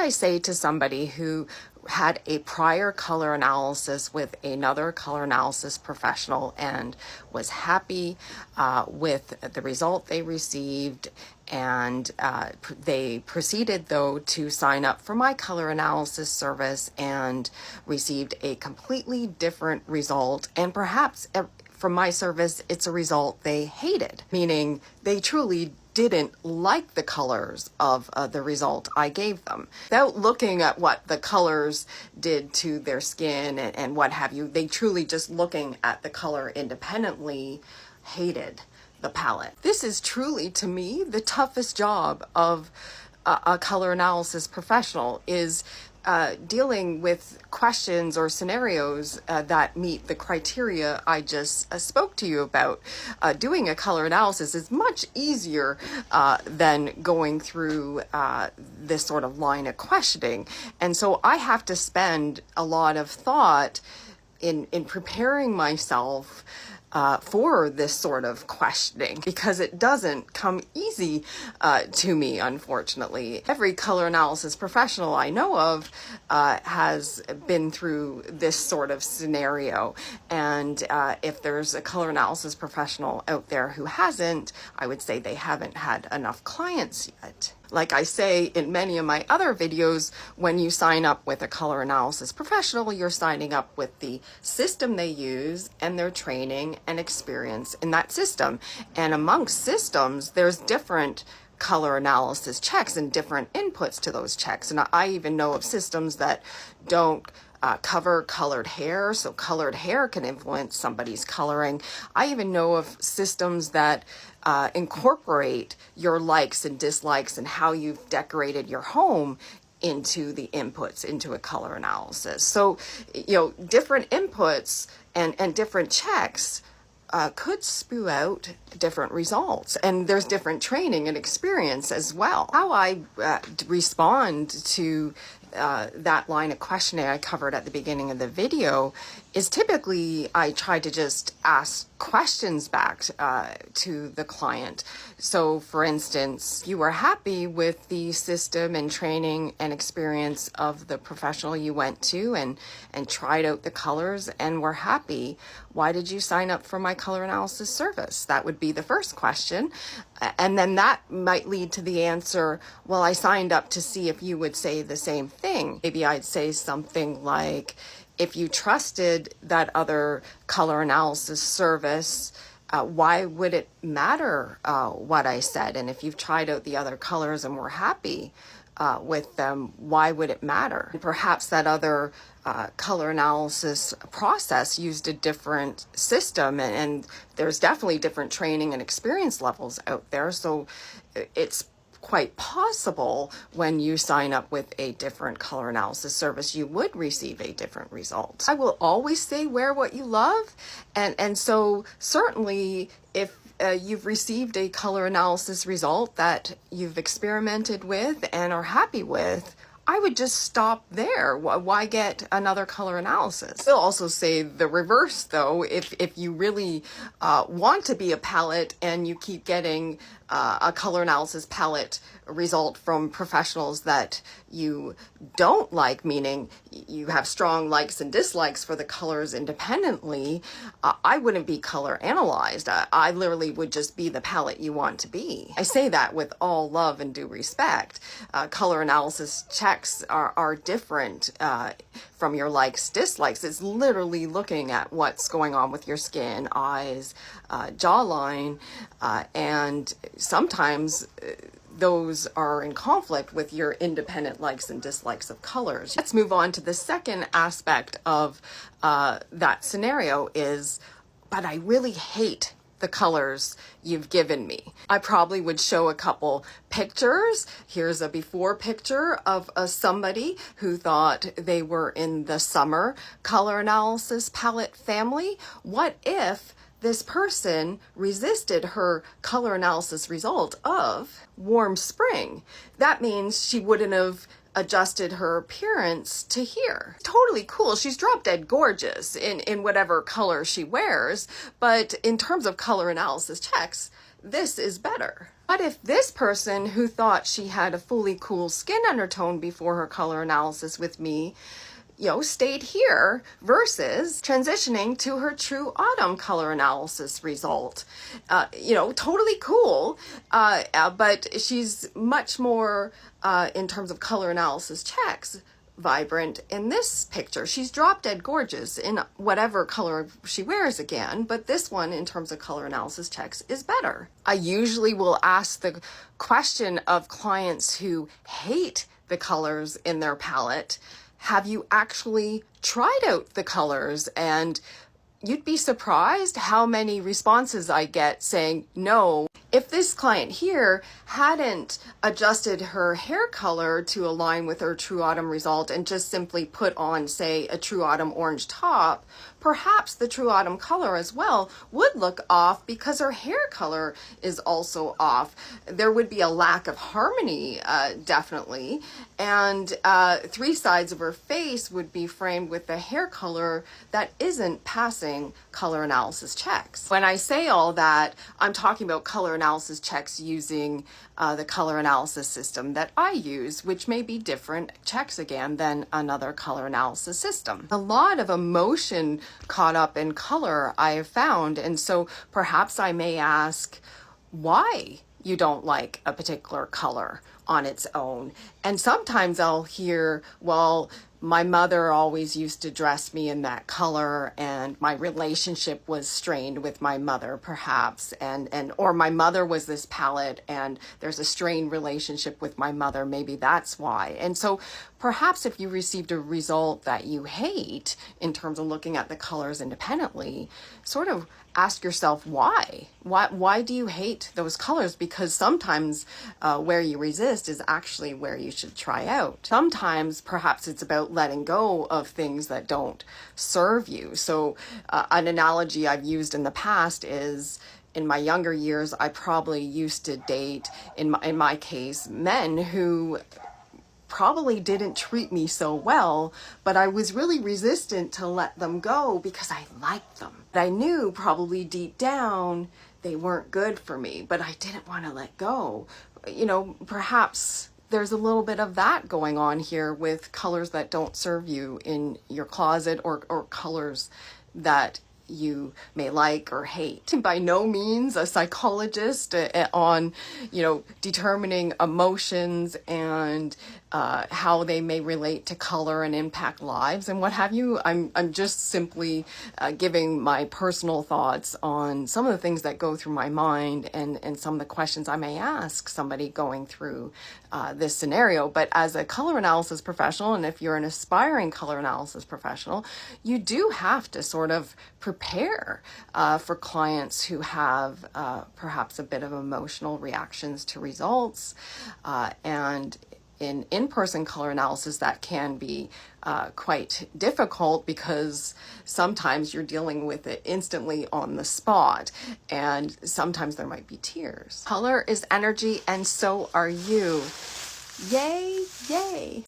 I say to somebody who had a prior color analysis with another color analysis professional and was happy with the result they received, and they proceeded though to sign up for my color analysis service and received a completely different result, and perhaps from my service it's a result they hated, meaning they truly didn't like the colors of the result I gave them. Without looking at what the colors did to their skin and what have you, they truly just looking at the color independently hated the palette. This is truly, to me, the toughest job of a color analysis professional, is dealing with questions or scenarios that meet the criteria I just spoke to you about. Doing a color analysis is much easier than going through this sort of line of questioning. And so I have to spend a lot of thought in preparing myself for this sort of questioning, because it doesn't come easy to me, unfortunately. Every color analysis professional I know of has been through this sort of scenario, and if there's a color analysis professional out there who hasn't, I would say they haven't had enough clients yet. Like I say in many of my other videos, when you sign up with a color analysis professional, you're signing up with the system they use and their training and experience in that system. And amongst systems, there's different color analysis checks and different inputs to those checks. And I even know of systems that don't cover colored hair, so colored hair can influence somebody's coloring. I even know of systems that incorporate your likes and dislikes and how you've decorated your home into the inputs into a color analysis. So, you know, different inputs and different checks could spew out different results, and there's different training and experience as well. How I respond to that line of questioning I covered at the beginning of the video is typically I try to just ask questions back to the client. So for instance, you were happy with the system and training and experience of the professional you went to and tried out the colors and were happy. Why did you sign up for my color analysis service? That would be the first question. And then that might lead to the answer, well, I signed up to see if you would say the same thing. Maybe I'd say something like, if you trusted that other color analysis service, why would it matter what I said? And if you've tried out the other colors and were happy with them, why would it matter? Perhaps that other color analysis process used a different system, and there's definitely different training and experience levels out there. So it's quite possible when you sign up with a different color analysis service, you would receive a different result. I will always say wear what you love. And so certainly if you've received a color analysis result that you've experimented with and are happy with, I would just stop there. Why get another color analysis? I'll also say the reverse though. If you really want to be a palette and you keep getting a color analysis palette result from professionals that you don't like, meaning you have strong likes and dislikes for the colors independently, I wouldn't be color analyzed. I literally would just be the palette you want to be. I say that with all love and due respect. Color analysis checks are different from your likes, dislikes. It's literally looking at what's going on with your skin, eyes, jawline, and sometimes those are in conflict with your independent likes and dislikes of colors. Let's move on to the second aspect of that scenario is, but I really hate the colors you've given me. I probably would show a couple pictures. Here's a before picture of somebody who thought they were in the summer color analysis palette family. What if this person resisted her color analysis result of warm spring? That means she wouldn't have adjusted her appearance to here. Totally cool. She's drop dead gorgeous in whatever color she wears, but in terms of color analysis checks, this is better. But if this person who thought she had a fully cool skin undertone before her color analysis with me, stayed here versus transitioning to her true autumn color analysis result. Totally cool, but she's much more, in terms of color analysis checks, vibrant in this picture. She's drop dead gorgeous in whatever color she wears again, but this one in terms of color analysis checks is better. I usually will ask the question of clients who hate the colors in their palette, have you actually tried out the colors? And you'd be surprised how many responses I get saying no. If this client here hadn't adjusted her hair color to align with her True Autumn result and just simply put on, say, a True Autumn orange top, perhaps the True Autumn color as well would look off because her hair color is also off. There would be a lack of harmony, definitely, and 3 sides of her face would be framed with the hair color that isn't passing color analysis checks. When I say all that, I'm talking about color analysis checks using the color analysis system that I use, which may be different checks again than another color analysis system. A lot of emotion caught up in color I have found, and so perhaps I may ask why you don't like a particular color on its own. And sometimes I'll hear, well, my mother always used to dress me in that color and my relationship was strained with my mother perhaps, or my mother was this palette and there's a strained relationship with my mother, maybe that's why. And so perhaps if you received a result that you hate in terms of looking at the colors independently, sort of ask yourself why do you hate those colors? Because sometimes where you resist is actually where you should try out. Sometimes perhaps it's about letting go of things that don't serve you. So an analogy I've used in the past is, in my younger years, I probably used to date, in my case, men who probably didn't treat me so well, but I was really resistant to let them go because I liked them. I knew probably deep down they weren't good for me, but I didn't want to let go. Perhaps there's a little bit of that going on here with colors that don't serve you in your closet, or colors that you may like or hate. By no means a psychologist on, determining emotions and how they may relate to color and impact lives and what have you. I'm just simply giving my personal thoughts on some of the things that go through my mind and some of the questions I may ask somebody going through this scenario. But as a color analysis professional, and if you're an aspiring color analysis professional, you do have to sort of prepare for clients who have perhaps a bit of emotional reactions to results, and in in-person color analysis that can be quite difficult because sometimes you're dealing with it instantly on the spot, and sometimes there might be tears. Color is energy, and so are you. Yay, yay.